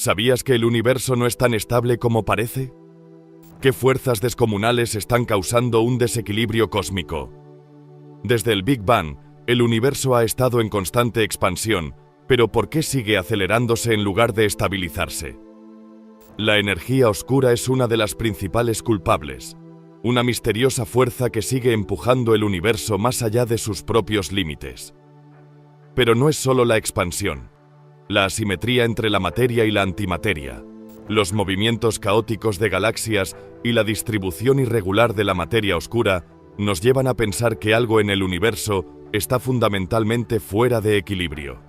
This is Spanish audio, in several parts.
¿Sabías que el universo no es tan estable como parece? ¿Qué fuerzas descomunales están causando un desequilibrio cósmico? Desde el Big Bang, el universo ha estado en constante expansión, pero ¿por qué sigue acelerándose en lugar de estabilizarse? La energía oscura es una de las principales culpables, una misteriosa fuerza que sigue empujando el universo más allá de sus propios límites. Pero no es solo la expansión, la asimetría entre la materia y la antimateria, los movimientos caóticos de galaxias y la distribución irregular de la materia oscura nos llevan a pensar que algo en el universo está fundamentalmente fuera de equilibrio.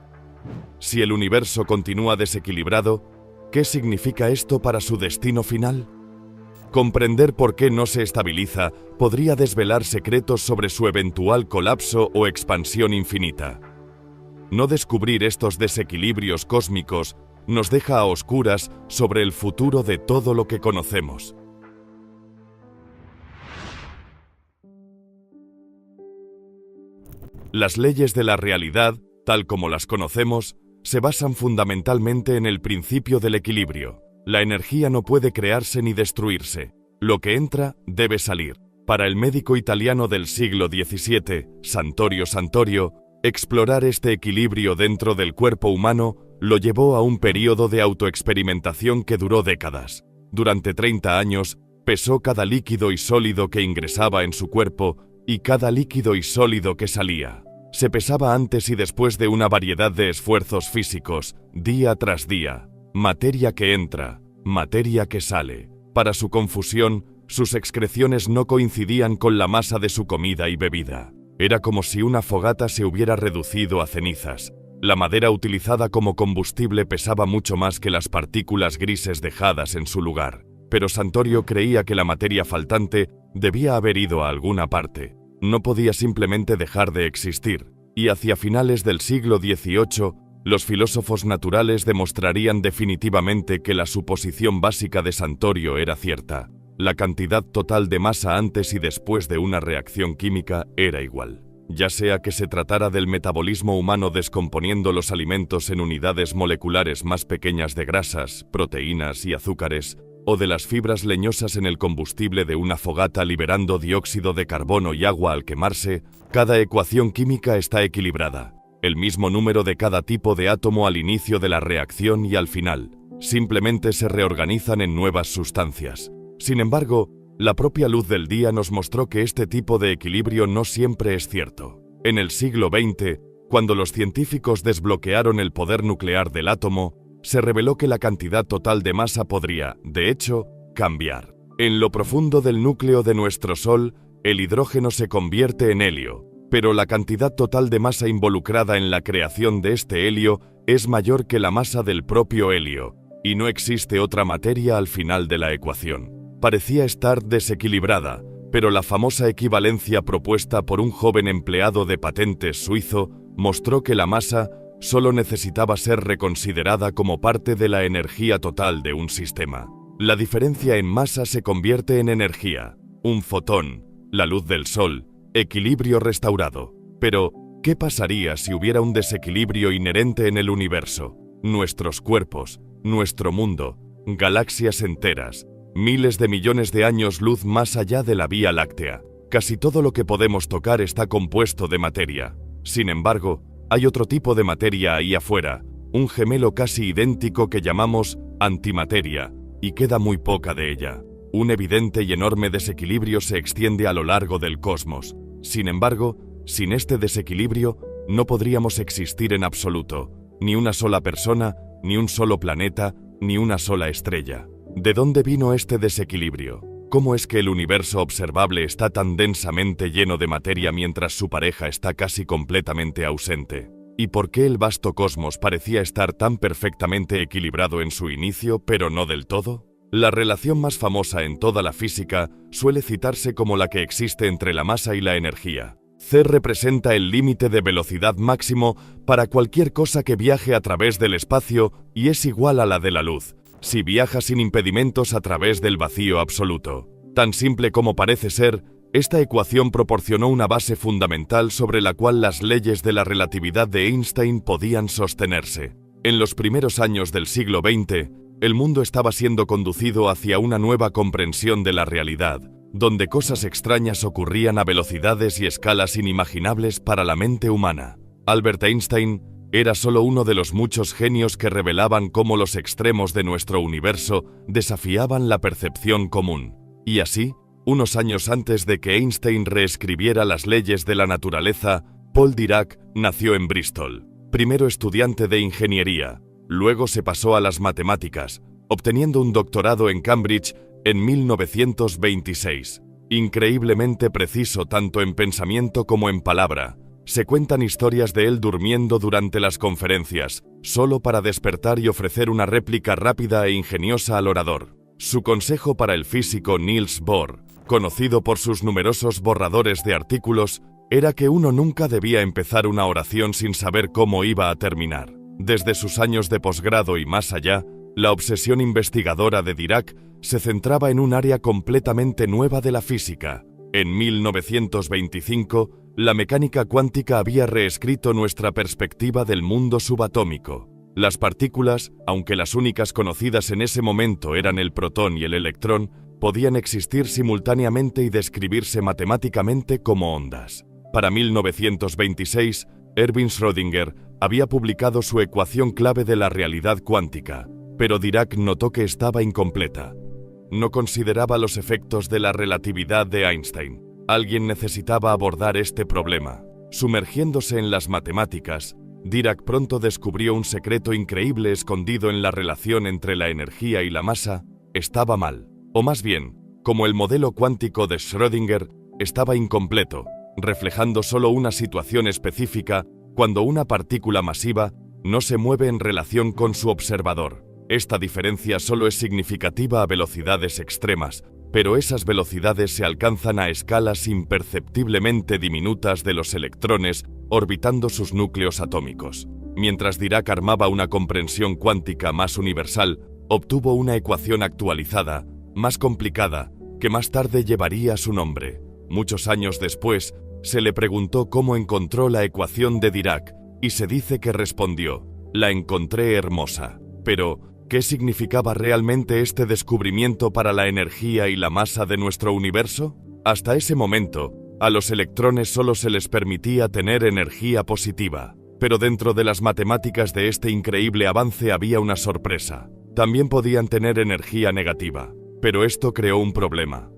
Si el universo continúa desequilibrado, ¿qué significa esto para su destino final? Comprender por qué no se estabiliza podría desvelar secretos sobre su eventual colapso o expansión infinita. No descubrir estos desequilibrios cósmicos nos deja a oscuras sobre el futuro de todo lo que conocemos. Las leyes de la realidad, tal como las conocemos, se basan fundamentalmente en el principio del equilibrio. La energía no puede crearse ni destruirse. Lo que entra debe salir. Para el médico italiano del siglo XVII, Santorio Santorio, explorar este equilibrio dentro del cuerpo humano lo llevó a un período de autoexperimentación que duró décadas. Durante 30 años, pesó cada líquido y sólido que ingresaba en su cuerpo y cada líquido y sólido que salía. Se pesaba antes y después de una variedad de esfuerzos físicos, día tras día. Materia que entra, materia que sale. Para su confusión, sus excreciones no coincidían con la masa de su comida y bebida. Era como si una fogata se hubiera reducido a cenizas. La madera utilizada como combustible pesaba mucho más que las partículas grises dejadas en su lugar. Pero Santorio creía que la materia faltante debía haber ido a alguna parte. No podía simplemente dejar de existir. Y hacia finales del siglo XVIII, los filósofos naturales demostrarían definitivamente que la suposición básica de Santorio era cierta. La cantidad total de masa antes y después de una reacción química era igual. Ya sea que se tratara del metabolismo humano descomponiendo los alimentos en unidades moleculares más pequeñas de grasas, proteínas y azúcares, o de las fibras leñosas en el combustible de una fogata liberando dióxido de carbono y agua al quemarse, cada ecuación química está equilibrada. El mismo número de cada tipo de átomo al inicio de la reacción y al final. Simplemente se reorganizan en nuevas sustancias. Sin embargo, la propia luz del día nos mostró que este tipo de equilibrio no siempre es cierto. En el siglo XX, cuando los científicos desbloquearon el poder nuclear del átomo, se reveló que la cantidad total de masa podría, de hecho, cambiar. En lo profundo del núcleo de nuestro Sol, el hidrógeno se convierte en helio, pero la cantidad total de masa involucrada en la creación de este helio es mayor que la masa del propio helio, y no existe otra materia al final de la ecuación. Parecía estar desequilibrada, pero la famosa equivalencia propuesta por un joven empleado de patentes suizo mostró que la masa solo necesitaba ser reconsiderada como parte de la energía total de un sistema. La diferencia en masa se convierte en energía, un fotón, la luz del Sol, equilibrio restaurado. Pero, ¿qué pasaría si hubiera un desequilibrio inherente en el universo? Nuestros cuerpos, nuestro mundo, galaxias enteras, miles de millones de años luz más allá de la Vía Láctea. Casi todo lo que podemos tocar está compuesto de materia. Sin embargo, hay otro tipo de materia ahí afuera, un gemelo casi idéntico que llamamos antimateria, y queda muy poca de ella. Un evidente y enorme desequilibrio se extiende a lo largo del cosmos. Sin embargo, sin este desequilibrio, no podríamos existir en absoluto, ni una sola persona, ni un solo planeta, ni una sola estrella. ¿De dónde vino este desequilibrio? ¿Cómo es que el universo observable está tan densamente lleno de materia mientras su pareja está casi completamente ausente? ¿Y por qué el vasto cosmos parecía estar tan perfectamente equilibrado en su inicio, pero no del todo? La relación más famosa en toda la física suele citarse como la que existe entre la masa y la energía. C representa el límite de velocidad máximo para cualquier cosa que viaje a través del espacio y es igual a la de la luz, si viaja sin impedimentos a través del vacío absoluto. Tan simple como parece ser, esta ecuación proporcionó una base fundamental sobre la cual las leyes de la relatividad de Einstein podían sostenerse. En los primeros años del siglo XX, El mundo estaba siendo conducido hacia una nueva comprensión de la realidad, donde cosas extrañas ocurrían a velocidades y escalas inimaginables para la mente humana. Albert Einstein era solo uno de los muchos genios que revelaban cómo los extremos de nuestro universo desafiaban la percepción común. Y así, unos años antes de que Einstein reescribiera las leyes de la naturaleza, Paul Dirac nació en Bristol. Primero estudiante de ingeniería, luego se pasó a las matemáticas, obteniendo un doctorado en Cambridge en 1926. Increíblemente preciso tanto en pensamiento como en palabra. Se cuentan historias de él durmiendo durante las conferencias, solo para despertar y ofrecer una réplica rápida e ingeniosa al orador. Su consejo para el físico Niels Bohr, conocido por sus numerosos borradores de artículos, era que uno nunca debía empezar una oración sin saber cómo iba a terminar. Desde sus años de posgrado y más allá, la obsesión investigadora de Dirac se centraba en un área completamente nueva de la física. En 1925, la mecánica cuántica había reescrito nuestra perspectiva del mundo subatómico. Las partículas, aunque las únicas conocidas en ese momento eran el protón y el electrón, podían existir simultáneamente y describirse matemáticamente como ondas. Para 1926, Erwin Schrödinger había publicado su ecuación clave de la realidad cuántica, pero Dirac notó que estaba incompleta. No consideraba los efectos de la relatividad de Einstein. Alguien necesitaba abordar este problema. Sumergiéndose en las matemáticas, Dirac pronto descubrió un secreto increíble escondido en la relación entre la energía y la masa. Estaba mal. O más bien, como el modelo cuántico de Schrödinger, estaba incompleto, reflejando solo una situación específica cuando una partícula masiva no se mueve en relación con su observador. Esta diferencia solo es significativa a velocidades extremas, pero esas velocidades se alcanzan a escalas imperceptiblemente diminutas de los electrones orbitando sus núcleos atómicos. Mientras Dirac armaba una comprensión cuántica más universal, obtuvo una ecuación actualizada, más complicada, que más tarde llevaría su nombre. Muchos años después, se le preguntó cómo encontró la ecuación de Dirac, y se dice que respondió: «La encontré hermosa». Pero, ¿qué significaba realmente este descubrimiento para la energía y la masa de nuestro universo? Hasta ese momento, a los electrones solo se les permitía tener energía positiva. Pero dentro de las matemáticas de este increíble avance había una sorpresa. También podían tener energía negativa. Pero esto creó un problema.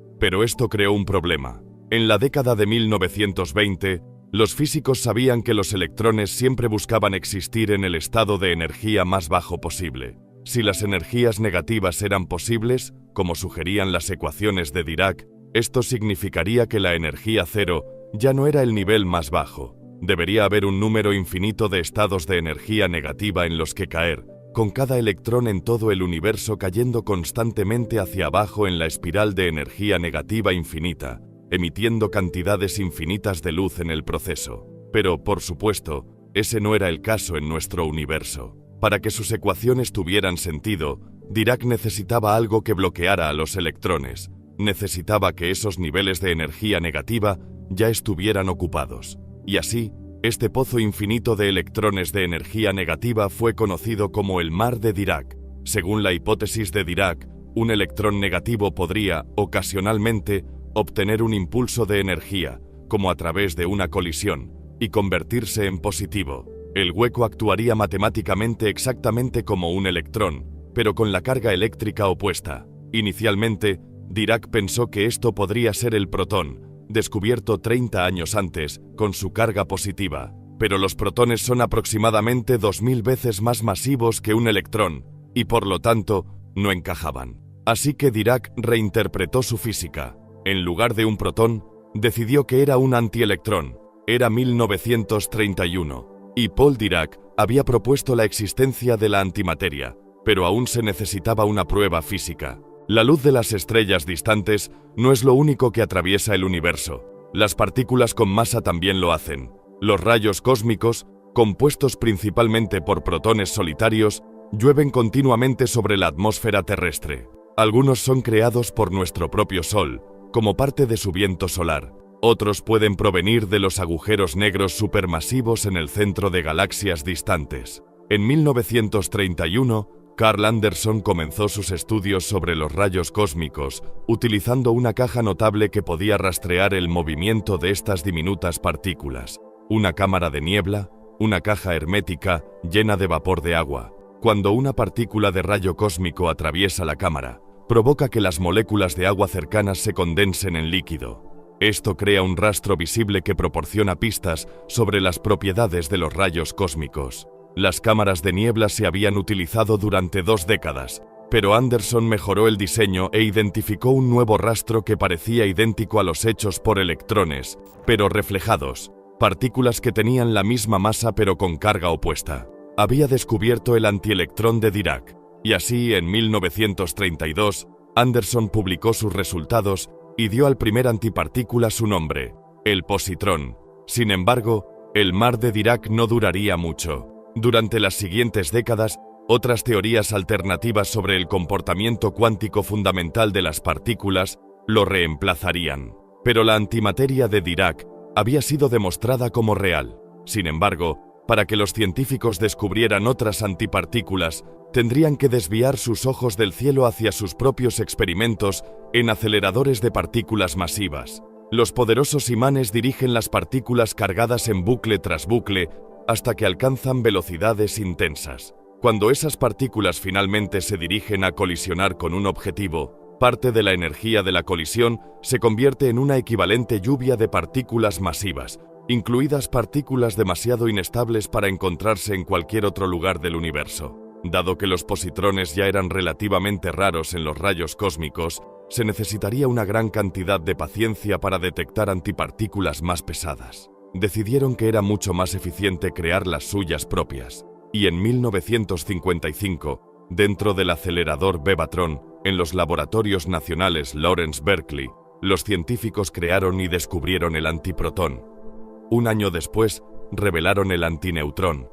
En la década de 1920, los físicos sabían que los electrones siempre buscaban existir en el estado de energía más bajo posible. Si las energías negativas eran posibles, como sugerían las ecuaciones de Dirac, esto significaría que la energía cero ya no era el nivel más bajo. Debería haber un número infinito de estados de energía negativa en los que caer, con cada electrón en todo el universo cayendo constantemente hacia abajo en la espiral de energía negativa infinita, emitiendo cantidades infinitas de luz en el proceso. Pero, por supuesto, ese no era el caso en nuestro universo. Para que sus ecuaciones tuvieran sentido, Dirac necesitaba algo que bloqueara a los electrones. Necesitaba que esos niveles de energía negativa ya estuvieran ocupados. Y así, este pozo infinito de electrones de energía negativa fue conocido como el mar de Dirac. Según la hipótesis de Dirac, un electrón negativo podría, ocasionalmente, obtener un impulso de energía, como a través de una colisión, y convertirse en positivo. El hueco actuaría matemáticamente exactamente como un electrón, pero con la carga eléctrica opuesta. Inicialmente, Dirac pensó que esto podría ser el protón, descubierto 30 años antes, con su carga positiva. Pero los protones son aproximadamente 2000 veces más masivos que un electrón, y por lo tanto, no encajaban. Así que Dirac reinterpretó su física. En lugar de un protón, decidió que era un antielectrón. Era 1931, y Paul Dirac había propuesto la existencia de la antimateria, pero aún se necesitaba una prueba física. La luz de las estrellas distantes no es lo único que atraviesa el universo. Las partículas con masa también lo hacen. Los rayos cósmicos, compuestos principalmente por protones solitarios, llueven continuamente sobre la atmósfera terrestre. Algunos son creados por nuestro propio Sol, como parte de su viento solar. Otros pueden provenir de los agujeros negros supermasivos en el centro de galaxias distantes. En 1931, Carl Anderson comenzó sus estudios sobre los rayos cósmicos, utilizando una caja notable que podía rastrear el movimiento de estas diminutas partículas. Una cámara de niebla, una caja hermética llena de vapor de agua. Cuando una partícula de rayo cósmico atraviesa la cámara, provoca que las moléculas de agua cercanas se condensen en líquido. Esto crea un rastro visible que proporciona pistas sobre las propiedades de los rayos cósmicos. Las cámaras de niebla se habían utilizado durante 2 décadas, pero Anderson mejoró el diseño e identificó un nuevo rastro que parecía idéntico a los hechos por electrones, pero reflejados, partículas que tenían la misma masa pero con carga opuesta. Había descubierto el antielectrón de Dirac, y así en 1932, Anderson publicó sus resultados y dio al primer antipartícula su nombre, el positrón. Sin embargo, el mar de Dirac no duraría mucho. Durante las siguientes décadas, otras teorías alternativas sobre el comportamiento cuántico fundamental de las partículas lo reemplazarían. Pero la antimateria de Dirac había sido demostrada como real. Sin embargo, para que los científicos descubrieran otras antipartículas, tendrían que desviar sus ojos del cielo hacia sus propios experimentos en aceleradores de partículas masivas. Los poderosos imanes dirigen las partículas cargadas en bucle tras bucle hasta que alcanzan velocidades intensas. Cuando esas partículas finalmente se dirigen a colisionar con un objetivo, parte de la energía de la colisión se convierte en una equivalente lluvia de partículas masivas, incluidas partículas demasiado inestables para encontrarse en cualquier otro lugar del universo. Dado que los positrones ya eran relativamente raros en los rayos cósmicos, se necesitaría una gran cantidad de paciencia para detectar antipartículas más pesadas. Decidieron que era mucho más eficiente crear las suyas propias, y en 1955, dentro del acelerador Bevatron, en los laboratorios nacionales Lawrence Berkeley, los científicos crearon y descubrieron el antiprotón. Un año después, revelaron el antineutrón.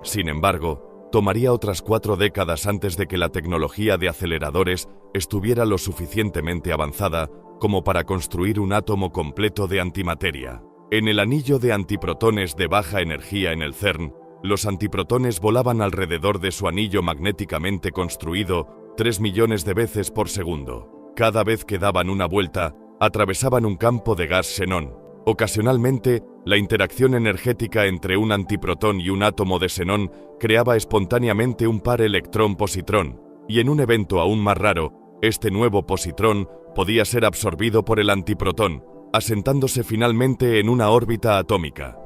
Sin embargo, tomaría otras 4 décadas antes de que la tecnología de aceleradores estuviera lo suficientemente avanzada como para construir un átomo completo de antimateria. En el anillo de antiprotones de baja energía en el CERN, los antiprotones volaban alrededor de su anillo magnéticamente construido 3 millones de veces por segundo. Cada vez que daban una vuelta, atravesaban un campo de gas xenón. Ocasionalmente, la interacción energética entre un antiprotón y un átomo de xenón creaba espontáneamente un par electrón-positrón, y en un evento aún más raro, este nuevo positrón podía ser absorbido por el antiprotón, asentándose finalmente en una órbita atómica.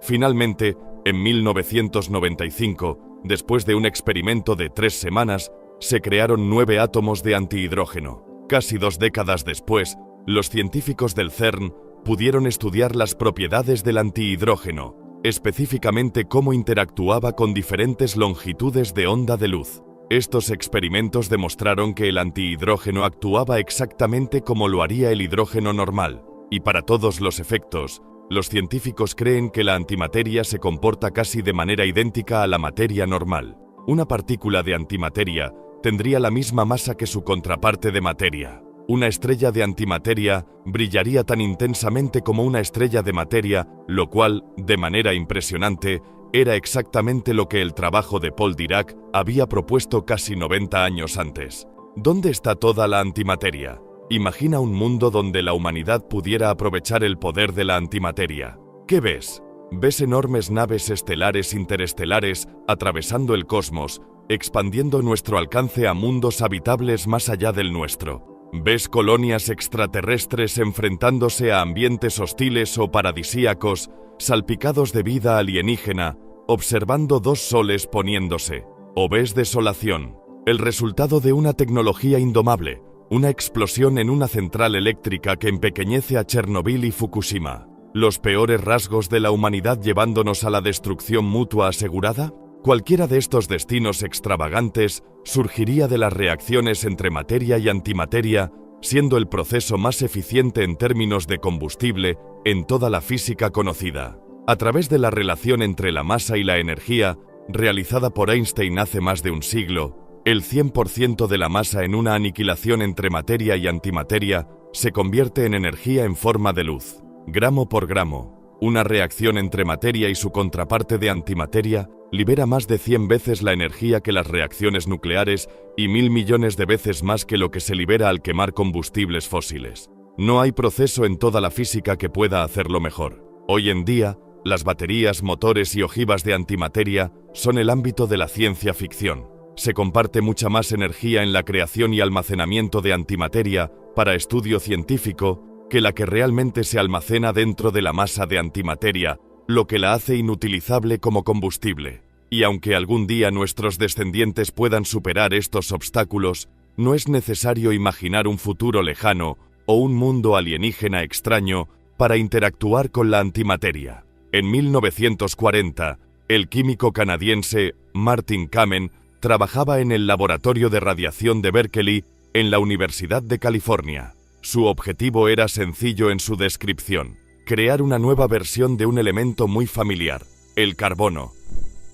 Finalmente, en 1995, después de un experimento de 3 semanas, se crearon 9 átomos de antihidrógeno. Casi 2 décadas después, los científicos del CERN pudieron estudiar las propiedades del antihidrógeno, específicamente cómo interactuaba con diferentes longitudes de onda de luz. Estos experimentos demostraron que el antihidrógeno actuaba exactamente como lo haría el hidrógeno normal, y para todos los efectos, los científicos creen que la antimateria se comporta casi de manera idéntica a la materia normal. Una partícula de antimateria tendría la misma masa que su contraparte de materia. Una estrella de antimateria brillaría tan intensamente como una estrella de materia, lo cual, de manera impresionante, era exactamente lo que el trabajo de Paul Dirac había propuesto casi 90 años antes. ¿Dónde está toda la antimateria? Imagina un mundo donde la humanidad pudiera aprovechar el poder de la antimateria. ¿Qué ves? ¿Ves enormes naves estelares interestelares atravesando el cosmos, expandiendo nuestro alcance a mundos habitables más allá del nuestro? ¿Ves colonias extraterrestres enfrentándose a ambientes hostiles o paradisíacos, salpicados de vida alienígena, observando 2 soles poniéndose? ¿O ves desolación, el resultado de una tecnología indomable, una explosión en una central eléctrica que empequeñece a Chernobyl y Fukushima? ¿Los peores rasgos de la humanidad llevándonos a la destrucción mutua asegurada? Cualquiera de estos destinos extravagantes surgiría de las reacciones entre materia y antimateria, siendo el proceso más eficiente en términos de combustible en toda la física conocida. A través de la relación entre la masa y la energía, realizada por Einstein hace más de un siglo, el 100% de la masa en una aniquilación entre materia y antimateria se convierte en energía en forma de luz, gramo por gramo. Una reacción entre materia y su contraparte de antimateria libera más de 100 veces la energía que las reacciones nucleares y 1000 millones de veces más que lo que se libera al quemar combustibles fósiles. No hay proceso en toda la física que pueda hacerlo mejor. Hoy en día, las baterías, motores y ojivas de antimateria son el ámbito de la ciencia ficción. Se comparte mucha más energía en la creación y almacenamiento de antimateria para estudio científico que la que realmente se almacena dentro de la masa de antimateria, lo que la hace inutilizable como combustible. Y aunque algún día nuestros descendientes puedan superar estos obstáculos, no es necesario imaginar un futuro lejano o un mundo alienígena extraño para interactuar con la antimateria. En 1940, el químico canadiense Martin Kamen trabajaba en el laboratorio de radiación de Berkeley en la Universidad de California. Su objetivo era sencillo en su descripción: crear una nueva versión de un elemento muy familiar, el carbono,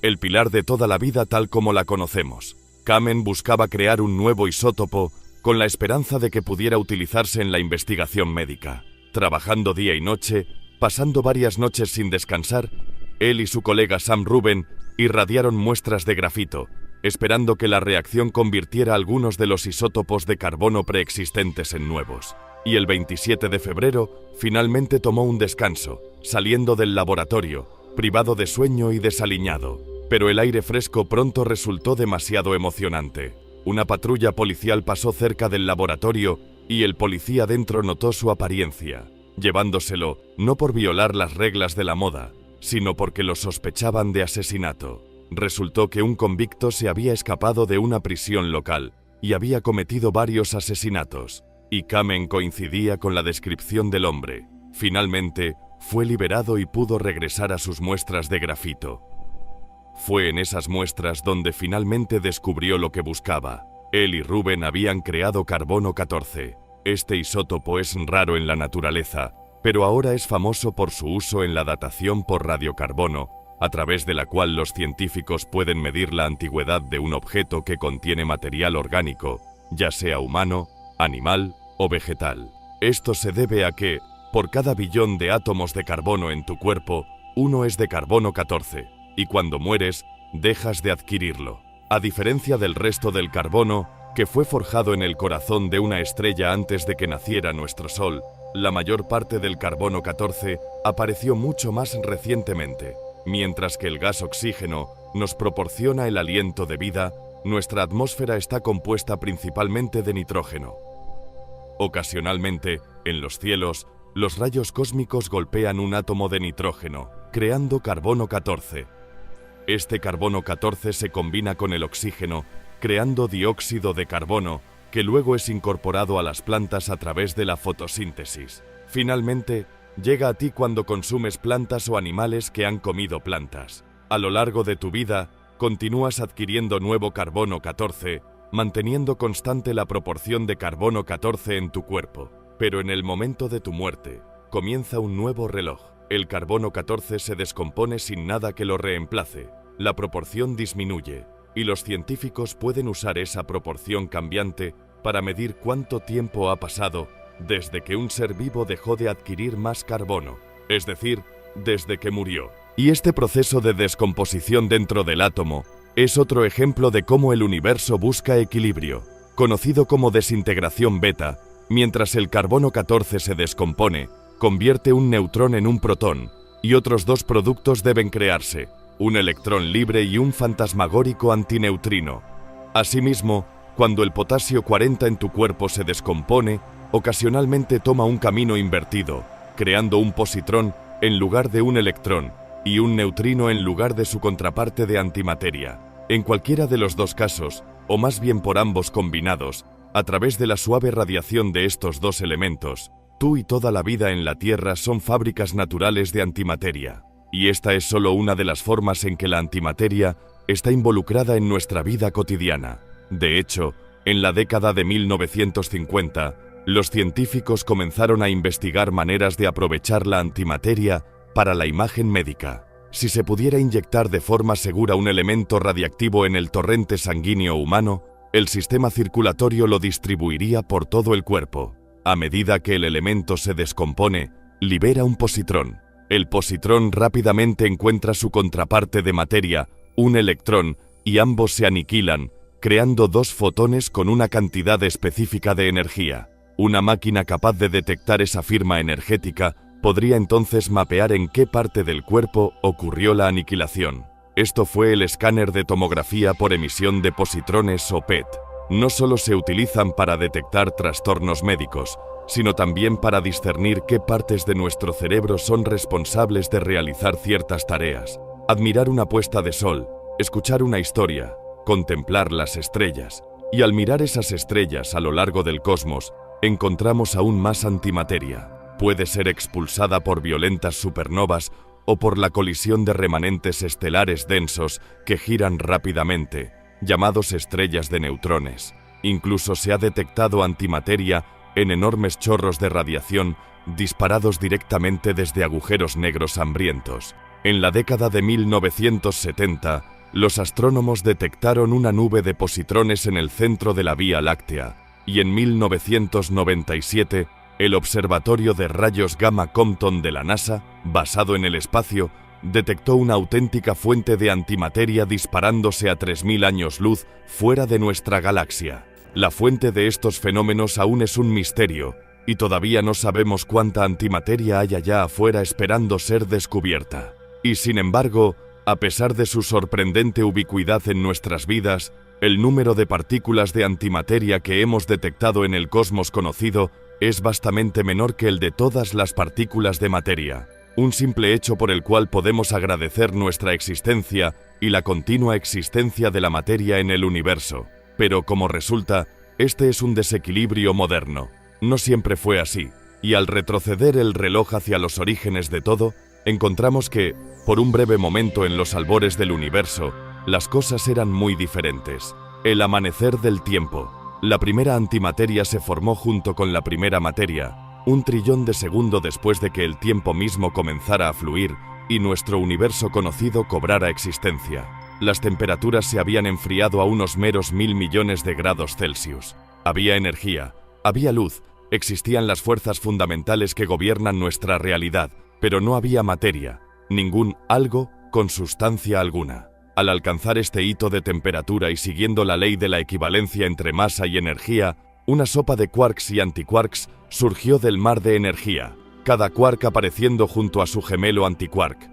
el pilar de toda la vida tal como la conocemos. Kamen buscaba crear un nuevo isótopo con la esperanza de que pudiera utilizarse en la investigación médica. Trabajando día y noche, pasando varias noches sin descansar, él y su colega Sam Rubin irradiaron muestras de grafito, esperando que la reacción convirtiera algunos de los isótopos de carbono preexistentes en nuevos. Y el 27 de febrero, finalmente tomó un descanso, saliendo del laboratorio, privado de sueño y desaliñado. Pero el aire fresco pronto resultó demasiado emocionante. Una patrulla policial pasó cerca del laboratorio y el policía dentro notó su apariencia, llevándoselo no por violar las reglas de la moda, sino porque lo sospechaban de asesinato. Resultó que un convicto se había escapado de una prisión local y había cometido varios asesinatos, y Kamen coincidía con la descripción del hombre. Finalmente, fue liberado y pudo regresar a sus muestras de grafito. Fue en esas muestras donde finalmente descubrió lo que buscaba. Él y Rubin habían creado carbono 14. Este isótopo es raro en la naturaleza, pero ahora es famoso por su uso en la datación por radiocarbono, a través de la cual los científicos pueden medir la antigüedad de un objeto que contiene material orgánico, ya sea humano, animal o vegetal. Esto se debe a que, por cada billón de átomos de carbono en tu cuerpo, uno es de carbono 14, y cuando mueres, dejas de adquirirlo. A diferencia del resto del carbono, que fue forjado en el corazón de una estrella antes de que naciera nuestro Sol, la mayor parte del carbono 14 apareció mucho más recientemente. Mientras que el gas oxígeno nos proporciona el aliento de vida, nuestra atmósfera está compuesta principalmente de nitrógeno. Ocasionalmente, en los cielos, los rayos cósmicos golpean un átomo de nitrógeno, creando carbono 14. Este carbono 14 se combina con el oxígeno, creando dióxido de carbono, que luego es incorporado a las plantas a través de la fotosíntesis. Finalmente, llega a ti cuando consumes plantas o animales que han comido plantas. A lo largo de tu vida, continúas adquiriendo nuevo carbono 14, manteniendo constante la proporción de carbono 14 en tu cuerpo. Pero en el momento de tu muerte, comienza un nuevo reloj. El carbono 14 se descompone sin nada que lo reemplace. La proporción disminuye, y los científicos pueden usar esa proporción cambiante para medir cuánto tiempo ha pasado desde que un ser vivo dejó de adquirir más carbono, es decir, desde que murió. Y este proceso de descomposición dentro del átomo es otro ejemplo de cómo el universo busca equilibrio, conocido como desintegración beta. Mientras el carbono 14 se descompone, convierte un neutrón en un protón, y otros dos productos deben crearse, un electrón libre y un fantasmagórico antineutrino. Asimismo, cuando el potasio 40 en tu cuerpo se descompone, ocasionalmente toma un camino invertido, creando un positrón en lugar de un electrón, y un neutrino en lugar de su contraparte de antimateria. En cualquiera de los dos casos, o más bien por ambos combinados, a través de la suave radiación de estos dos elementos, tú y toda la vida en la Tierra son fábricas naturales de antimateria. Y esta es solo una de las formas en que la antimateria está involucrada en nuestra vida cotidiana. De hecho, en la década de 1950, los científicos comenzaron a investigar maneras de aprovechar la antimateria para la imagen médica. Si se pudiera inyectar de forma segura un elemento radiactivo en el torrente sanguíneo humano, el sistema circulatorio lo distribuiría por todo el cuerpo. A medida que el elemento se descompone, libera un positrón. El positrón rápidamente encuentra su contraparte de materia, un electrón, y ambos se aniquilan, creando dos fotones con una cantidad específica de energía. Una máquina capaz de detectar esa firma energética podría entonces mapear en qué parte del cuerpo ocurrió la aniquilación. Esto fue el escáner de tomografía por emisión de positrones o PET. No solo se utilizan para detectar trastornos médicos, sino también para discernir qué partes de nuestro cerebro son responsables de realizar ciertas tareas. Admirar una puesta de sol, escuchar una historia, contemplar las estrellas. Y al mirar esas estrellas a lo largo del cosmos, encontramos aún más antimateria. Puede ser expulsada por violentas supernovas o por la colisión de remanentes estelares densos que giran rápidamente, llamados estrellas de neutrones. Incluso se ha detectado antimateria en enormes chorros de radiación disparados directamente desde agujeros negros hambrientos. En la década de 1970, los astrónomos detectaron una nube de positrones en el centro de la Vía Láctea, y en 1997, el Observatorio de Rayos Gamma Compton de la NASA, basado en el espacio, detectó una auténtica fuente de antimateria disparándose a 3000 años luz fuera de nuestra galaxia. La fuente de estos fenómenos aún es un misterio, y todavía no sabemos cuánta antimateria hay allá afuera esperando ser descubierta. Y sin embargo, a pesar de su sorprendente ubicuidad en nuestras vidas, el número de partículas de antimateria que hemos detectado en el cosmos conocido es vastamente menor que el de todas las partículas de materia. Un simple hecho por el cual podemos agradecer nuestra existencia y la continua existencia de la materia en el universo. Pero como resulta, este es un desequilibrio moderno. No siempre fue así, y al retroceder el reloj hacia los orígenes de todo, encontramos que, por un breve momento en los albores del universo, las cosas eran muy diferentes. El amanecer del tiempo. La primera antimateria se formó junto con la primera materia, 1 trillón de segundo después de que el tiempo mismo comenzara a fluir y nuestro universo conocido cobrara existencia. Las temperaturas se habían enfriado a unos meros 1000 millones de grados Celsius. Había energía, había luz, existían las fuerzas fundamentales que gobiernan nuestra realidad, pero no había materia, ningún algo con sustancia alguna. Al alcanzar este hito de temperatura y siguiendo la ley de la equivalencia entre masa y energía, una sopa de quarks y antiquarks surgió del mar de energía, cada quark apareciendo junto a su gemelo antiquark.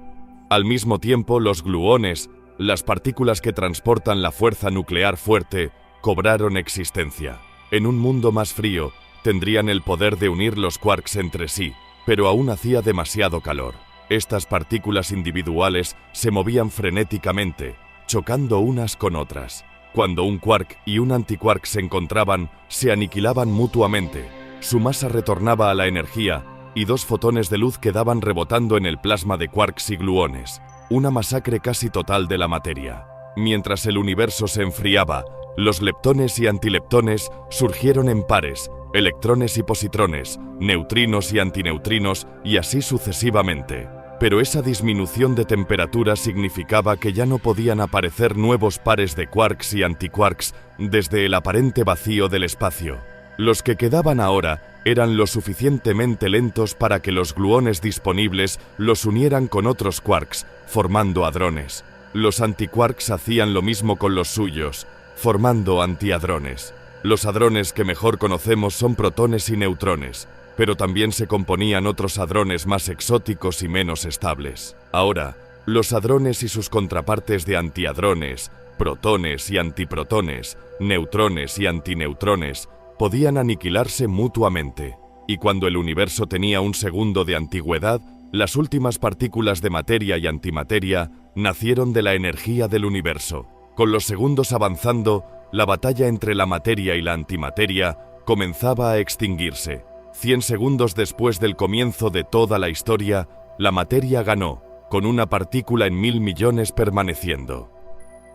Al mismo tiempo, los gluones, las partículas que transportan la fuerza nuclear fuerte, cobraron existencia. En un mundo más frío, tendrían el poder de unir los quarks entre sí, pero aún hacía demasiado calor. Estas partículas individuales se movían frenéticamente, chocando unas con otras. Cuando un quark y un antiquark se encontraban, se aniquilaban mutuamente. Su masa retornaba a la energía, y dos fotones de luz quedaban rebotando en el plasma de quarks y gluones. Una masacre casi total de la materia. Mientras el universo se enfriaba, los leptones y antileptones surgieron en pares, electrones y positrones, neutrinos y antineutrinos, y así sucesivamente. Pero esa disminución de temperatura significaba que ya no podían aparecer nuevos pares de quarks y antiquarks desde el aparente vacío del espacio. Los que quedaban ahora eran lo suficientemente lentos para que los gluones disponibles los unieran con otros quarks, formando hadrones. Los antiquarks hacían lo mismo con los suyos, formando antihadrones. Los hadrones que mejor conocemos son protones y neutrones, pero también se componían otros hadrones más exóticos y menos estables. Ahora, los hadrones y sus contrapartes de antihadrones, protones y antiprotones, neutrones y antineutrones, podían aniquilarse mutuamente. Y cuando el universo tenía un segundo de antigüedad, las últimas partículas de materia y antimateria nacieron de la energía del universo. Con los segundos avanzando, la batalla entre la materia y la antimateria comenzaba a extinguirse. 100 segundos después del comienzo de toda la historia, la materia ganó, con una partícula en 1000 millones permaneciendo.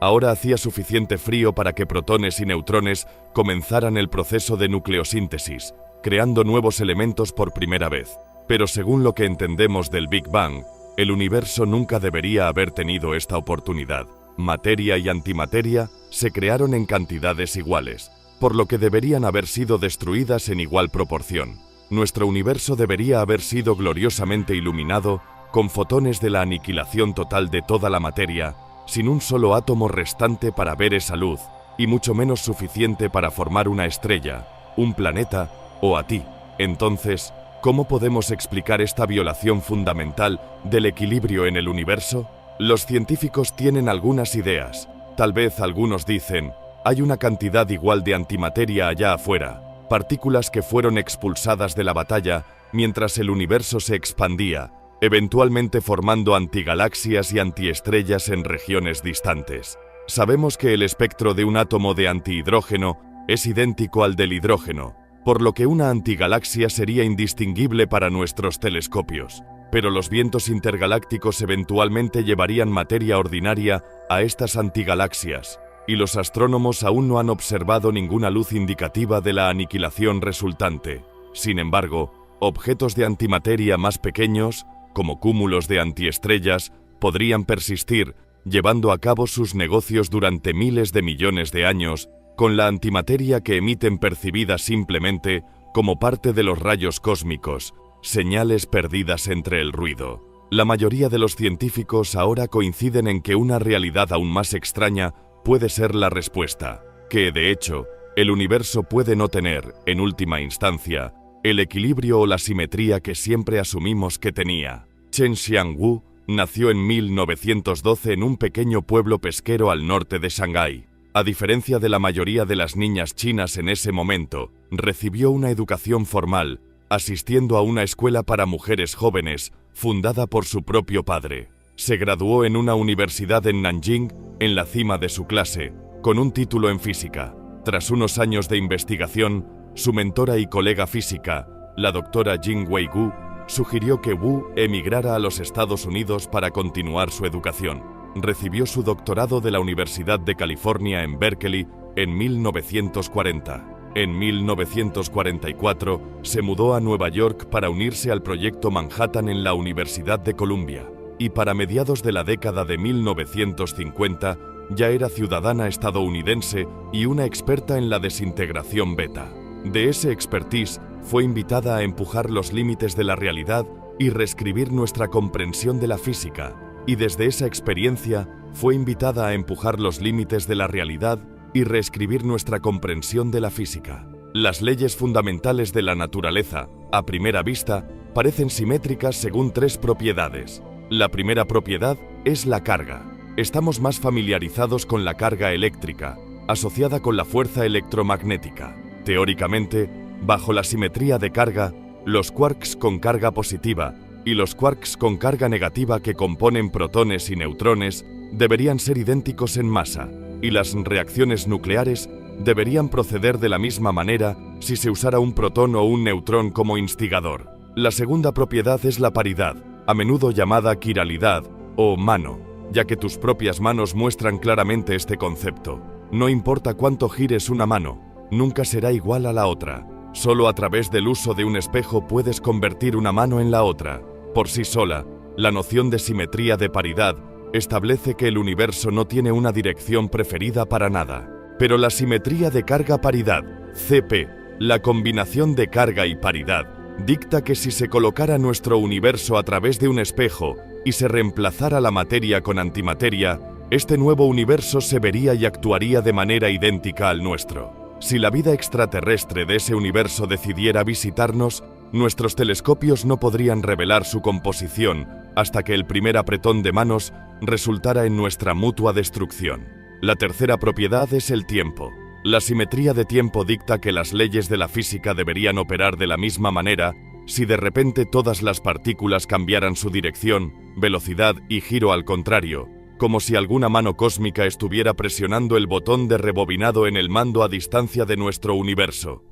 Ahora hacía suficiente frío para que protones y neutrones comenzaran el proceso de nucleosíntesis, creando nuevos elementos por primera vez. Pero según lo que entendemos del Big Bang, el universo nunca debería haber tenido esta oportunidad. Materia y antimateria se crearon en cantidades iguales, por lo que deberían haber sido destruidas en igual proporción. Nuestro universo debería haber sido gloriosamente iluminado con fotones de la aniquilación total de toda la materia, sin un solo átomo restante para ver esa luz, y mucho menos suficiente para formar una estrella, un planeta o a ti. Entonces, ¿cómo podemos explicar esta violación fundamental del equilibrio en el universo? Los científicos tienen algunas ideas. Tal vez algunos dicen, hay una cantidad igual de antimateria allá afuera, partículas que fueron expulsadas de la batalla mientras el universo se expandía, eventualmente formando antigalaxias y antiestrellas en regiones distantes. Sabemos que el espectro de un átomo de antihidrógeno es idéntico al del hidrógeno, por lo que una antigalaxia sería indistinguible para nuestros telescopios, pero los vientos intergalácticos eventualmente llevarían materia ordinaria a estas antigalaxias, y los astrónomos aún no han observado ninguna luz indicativa de la aniquilación resultante. Sin embargo, objetos de antimateria más pequeños, como cúmulos de antiestrellas, podrían persistir, llevando a cabo sus negocios durante miles de millones de años, con la antimateria que emiten percibida simplemente como parte de los rayos cósmicos, señales perdidas entre el ruido. La mayoría de los científicos ahora coinciden en que una realidad aún más extraña puede ser la respuesta, que de hecho, el universo puede no tener, en última instancia, el equilibrio o la simetría que siempre asumimos que tenía. Chen Xiangwu nació en 1912 en un pequeño pueblo pesquero al norte de Shanghái. A diferencia de la mayoría de las niñas chinas en ese momento, recibió una educación formal, asistiendo a una escuela para mujeres jóvenes, fundada por su propio padre. Se graduó en una universidad en Nanjing, en la cima de su clase, con un título en física. Tras unos años de investigación, su mentora y colega física, la doctora Jing Wei-gu, sugirió que Wu emigrara a los Estados Unidos para continuar su educación. Recibió su doctorado de la Universidad de California en Berkeley en 1940. En 1944 se mudó a Nueva York para unirse al Proyecto Manhattan en la Universidad de Columbia, y para mediados de la década de 1950 ya era ciudadana estadounidense y una experta en la desintegración beta. De ese expertise fue invitada a empujar los límites de la realidad y reescribir nuestra comprensión de la física, y desde esa experiencia fue invitada a empujar los límites de la realidad y reescribir nuestra comprensión de la física. Las leyes fundamentales de la naturaleza, a primera vista, parecen simétricas según tres propiedades. La primera propiedad es la carga. Estamos más familiarizados con la carga eléctrica, asociada con la fuerza electromagnética. Teóricamente, bajo la simetría de carga, los quarks con carga positiva y los quarks con carga negativa que componen protones y neutrones deberían ser idénticos en masa, y las reacciones nucleares deberían proceder de la misma manera si se usara un protón o un neutrón como instigador. La segunda propiedad es la paridad, a menudo llamada quiralidad o mano, ya que tus propias manos muestran claramente este concepto. No importa cuánto gires una mano, nunca será igual a la otra. Solo a través del uso de un espejo puedes convertir una mano en la otra. Por sí sola, la noción de simetría de paridad establece que el universo no tiene una dirección preferida para nada. Pero la simetría de carga-paridad, CP, la combinación de carga y paridad, dicta que si se colocara nuestro universo a través de un espejo y se reemplazara la materia con antimateria, este nuevo universo se vería y actuaría de manera idéntica al nuestro. Si la vida extraterrestre de ese universo decidiera visitarnos, nuestros telescopios no podrían revelar su composición hasta que el primer apretón de manos resultara en nuestra mutua destrucción. La tercera propiedad es el tiempo. La simetría de tiempo dicta que las leyes de la física deberían operar de la misma manera si de repente todas las partículas cambiaran su dirección, velocidad y giro al contrario, como si alguna mano cósmica estuviera presionando el botón de rebobinado en el mando a distancia de nuestro universo.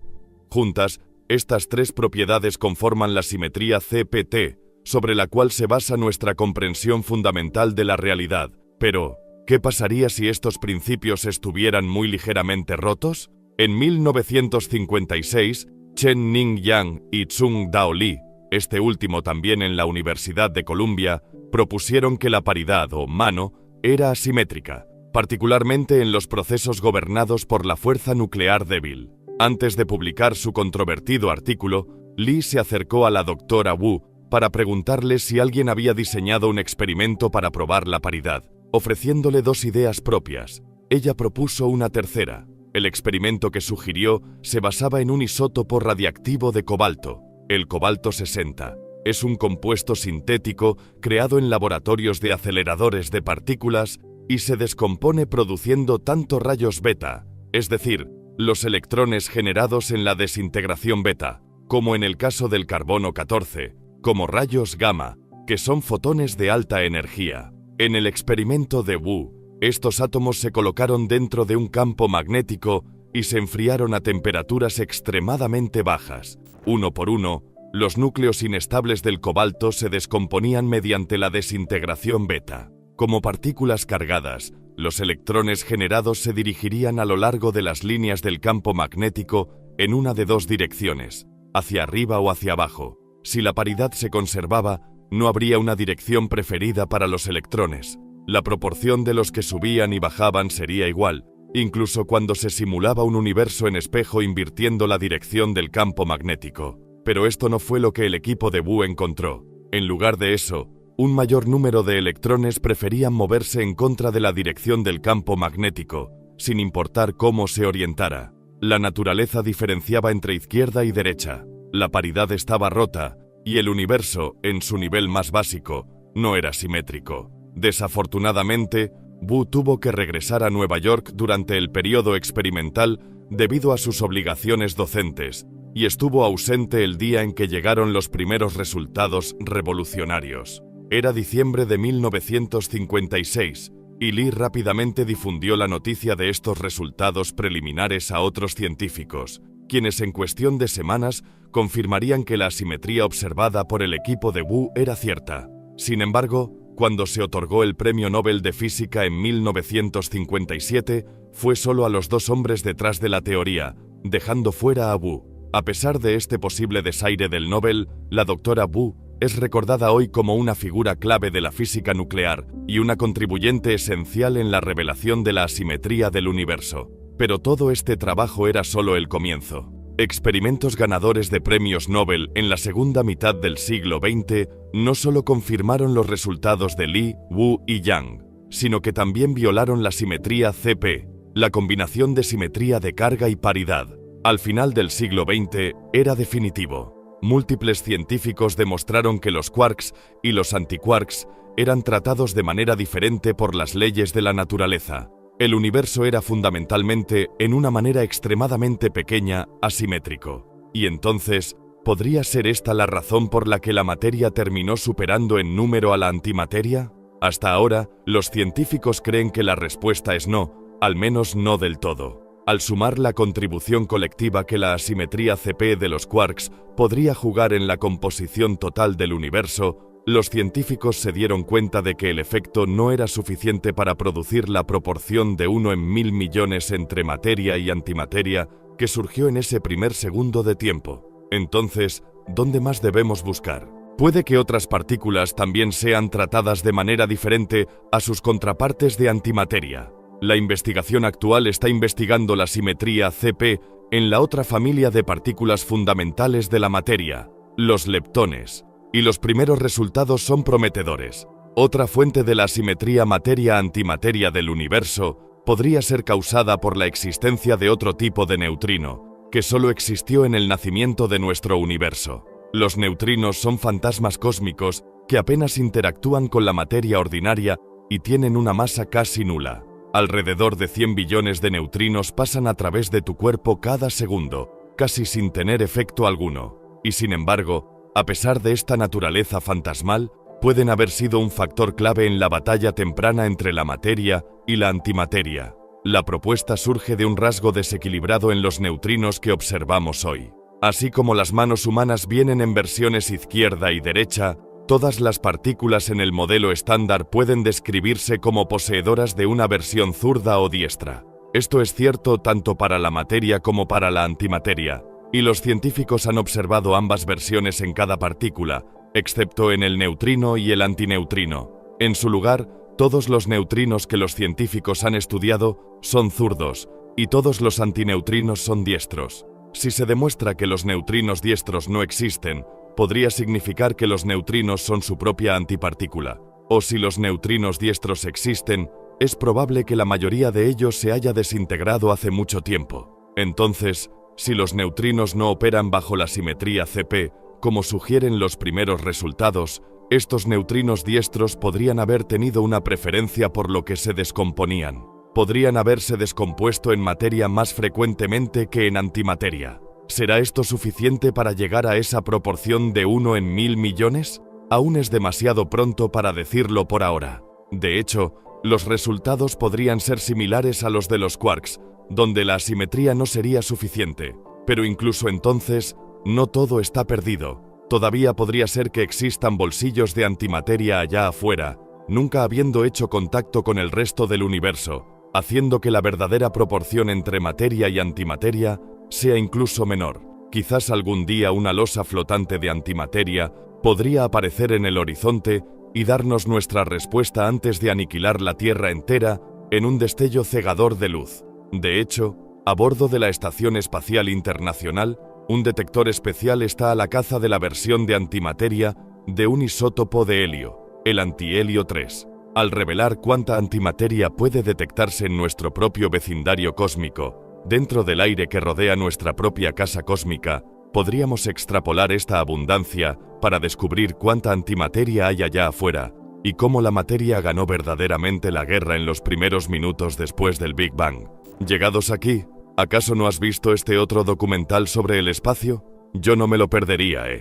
Juntas, estas tres propiedades conforman la simetría CPT, sobre la cual se basa nuestra comprensión fundamental de la realidad. Pero, ¿qué pasaría si estos principios estuvieran muy ligeramente rotos? En 1956, Chen Ning Yang y Tsung Dao Li, este último también en la Universidad de Columbia, propusieron que la paridad o mano era asimétrica, particularmente en los procesos gobernados por la fuerza nuclear débil. Antes de publicar su controvertido artículo, Li se acercó a la doctora Wu para preguntarle si alguien había diseñado un experimento para probar la paridad, ofreciéndole 2 ideas propias. Ella propuso una tercera. El experimento que sugirió se basaba en un isótopo radiactivo de cobalto, el cobalto 60. Es un compuesto sintético creado en laboratorios de aceleradores de partículas y se descompone produciendo tanto rayos beta, es decir, los electrones generados en la desintegración beta, como en el caso del carbono 14, como rayos gamma, que son fotones de alta energía. En el experimento de Wu, estos átomos se colocaron dentro de un campo magnético y se enfriaron a temperaturas extremadamente bajas. Uno por uno, los núcleos inestables del cobalto se descomponían mediante la desintegración beta. Como partículas cargadas, los electrones generados se dirigirían a lo largo de las líneas del campo magnético en una de 2 direcciones, hacia arriba o hacia abajo. Si la paridad se conservaba, no habría una dirección preferida para los electrones. La proporción de los que subían y bajaban sería igual, incluso cuando se simulaba un universo en espejo invirtiendo la dirección del campo magnético. Pero esto no fue lo que el equipo de Wu encontró. En lugar de eso, un mayor número de electrones preferían moverse en contra de la dirección del campo magnético, sin importar cómo se orientara. La naturaleza diferenciaba entre izquierda y derecha. La paridad estaba rota, y el universo, en su nivel más básico, no era simétrico. Desafortunadamente, Wu tuvo que regresar a Nueva York durante el periodo experimental debido a sus obligaciones docentes, y estuvo ausente el día en que llegaron los primeros resultados revolucionarios. Era diciembre de 1956, y Lee rápidamente difundió la noticia de estos resultados preliminares a otros científicos, quienes en cuestión de semanas confirmarían que la asimetría observada por el equipo de Wu era cierta. Sin embargo, cuando se otorgó el Premio Nobel de Física en 1957, fue solo a los 2 hombres detrás de la teoría, dejando fuera a Wu. A pesar de este posible desaire del Nobel, la doctora Wu es recordada hoy como una figura clave de la física nuclear y una contribuyente esencial en la revelación de la asimetría del universo. Pero todo este trabajo era solo el comienzo. Experimentos ganadores de premios Nobel en la segunda mitad del siglo XX no solo confirmaron los resultados de Lee, Wu y Yang, sino que también violaron la simetría CP, la combinación de simetría de carga y paridad. Al final del siglo XX era definitivo. Múltiples científicos demostraron que los quarks y los antiquarks eran tratados de manera diferente por las leyes de la naturaleza. El universo era fundamentalmente, en una manera extremadamente pequeña, asimétrico. Y entonces, ¿podría ser esta la razón por la que la materia terminó superando en número a la antimateria? Hasta ahora, los científicos creen que la respuesta es no, al menos no del todo. Al sumar la contribución colectiva que la asimetría CP de los quarks podría jugar en la composición total del universo, los científicos se dieron cuenta de que el efecto no era suficiente para producir la proporción de 1 en 1000 millones entre materia y antimateria que surgió en ese primer segundo de tiempo. Entonces, ¿dónde más debemos buscar? Puede que otras partículas también sean tratadas de manera diferente a sus contrapartes de antimateria. La investigación actual está investigando la simetría CP en la otra familia de partículas fundamentales de la materia, los leptones, y los primeros resultados son prometedores. Otra fuente de la simetría materia-antimateria del universo podría ser causada por la existencia de otro tipo de neutrino, que solo existió en el nacimiento de nuestro universo. Los neutrinos son fantasmas cósmicos que apenas interactúan con la materia ordinaria y tienen una masa casi nula. Alrededor de 100 billones de neutrinos pasan a través de tu cuerpo cada segundo, casi sin tener efecto alguno. Y sin embargo, a pesar de esta naturaleza fantasmal, pueden haber sido un factor clave en la batalla temprana entre la materia y la antimateria. La propuesta surge de un rasgo desequilibrado en los neutrinos que observamos hoy. Así como las manos humanas vienen en versiones izquierda y derecha, todas las partículas en el modelo estándar pueden describirse como poseedoras de una versión zurda o diestra. Esto es cierto tanto para la materia como para la antimateria, y los científicos han observado ambas versiones en cada partícula, excepto en el neutrino y el antineutrino. En su lugar, todos los neutrinos que los científicos han estudiado son zurdos, y todos los antineutrinos son diestros. Si se demuestra que los neutrinos diestros no existen, podría significar que los neutrinos son su propia antipartícula. O si los neutrinos diestros existen, es probable que la mayoría de ellos se haya desintegrado hace mucho tiempo. Entonces, si los neutrinos no operan bajo la simetría CP, como sugieren los primeros resultados, estos neutrinos diestros podrían haber tenido una preferencia por lo que se descomponían. Podrían haberse descompuesto en materia más frecuentemente que en antimateria. ¿Será esto suficiente para llegar a esa proporción de 1 en 1000 millones? Aún es demasiado pronto para decirlo por ahora. De hecho, los resultados podrían ser similares a los de los quarks, donde la asimetría no sería suficiente. Pero incluso entonces, no todo está perdido. Todavía podría ser que existan bolsillos de antimateria allá afuera, nunca habiendo hecho contacto con el resto del universo, haciendo que la verdadera proporción entre materia y antimateria sea incluso menor. Quizás algún día una losa flotante de antimateria podría aparecer en el horizonte y darnos nuestra respuesta antes de aniquilar la Tierra entera en un destello cegador de luz. De hecho, a bordo de la Estación Espacial Internacional, un detector especial está a la caza de la versión de antimateria de un isótopo de helio, el antihelio 3. Al revelar cuánta antimateria puede detectarse en nuestro propio vecindario cósmico, dentro del aire que rodea nuestra propia casa cósmica, podríamos extrapolar esta abundancia para descubrir cuánta antimateria hay allá afuera y cómo la materia ganó verdaderamente la guerra en los primeros minutos después del Big Bang. Llegados aquí, ¿acaso no has visto este otro documental sobre el espacio? Yo no me lo perdería,